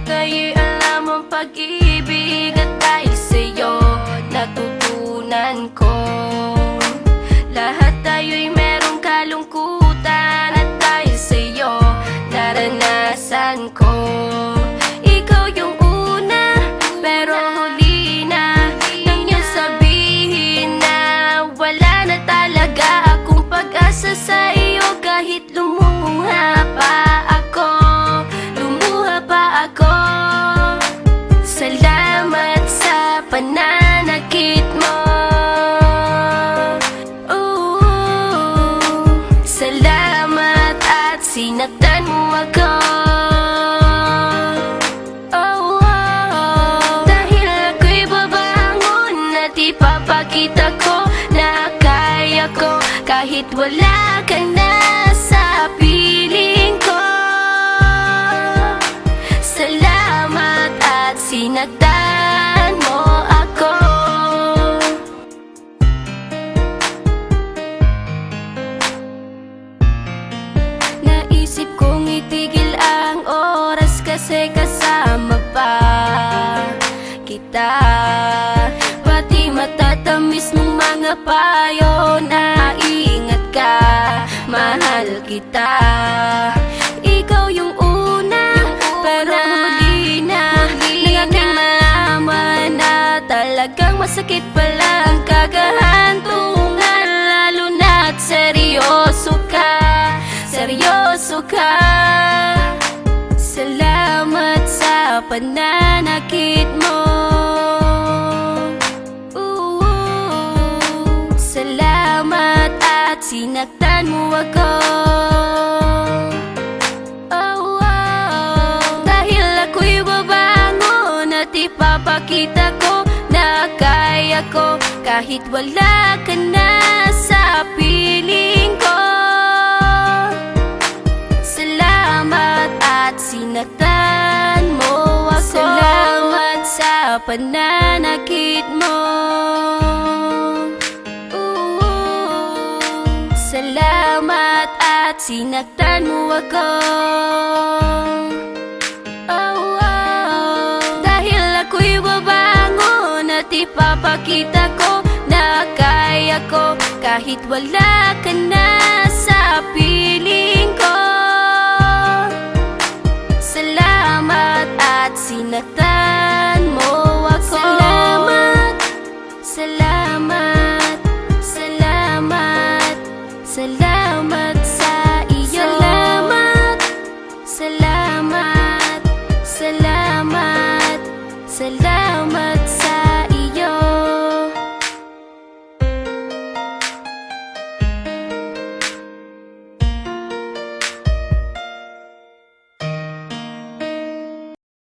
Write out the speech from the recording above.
tayo'y alam ang pag-ibig, at dahil sa'yo natutunan ko. Lahat tayo'y merong kalungkutan, at dahil sa'yo naranasan ko. Ikaw yung una, pero huli na nang iyong sabihin na wala na talaga akong pag-asa sa iyo. Kahit lumuha pa ako, lumuha pa ako. Salamat sa pananakit mo. Salamat at sinaktan mo ako. Dahil ako'y babangon at ipapakita ko na kaya ko kahit wala ka na sa piling ko. Salamat at sinaktan mo ako. Naisip kong itigil ang oras kasi kasama pa kita. Pati matatamis mong mga payo na ingat ka, mahal kita. Ikaw yung una, pero huli na nang aking malaman na talagang masakit pala ang kagahantungan. Lalo na't seryoso ka, seryoso ka. Salamat sa pananakit mo. Salamat at sinaktan mo ako. Dahil ako'y babangon at ipapakita ko na kaya ko kahit wala ka na sa piling ko. Salamat at sinaktan mo ako. Salamat sa pananakit mo. Salamat at sinaktan mo ako. Dahil ako'y babangon at ipapakita ko na kaya ko kahit wala ka na sa piling ko. Salamat at sinaktan mo ako. Salamat, salamat, salamat, salamat sa iyo. Salamat, salamat, salamat, salamat.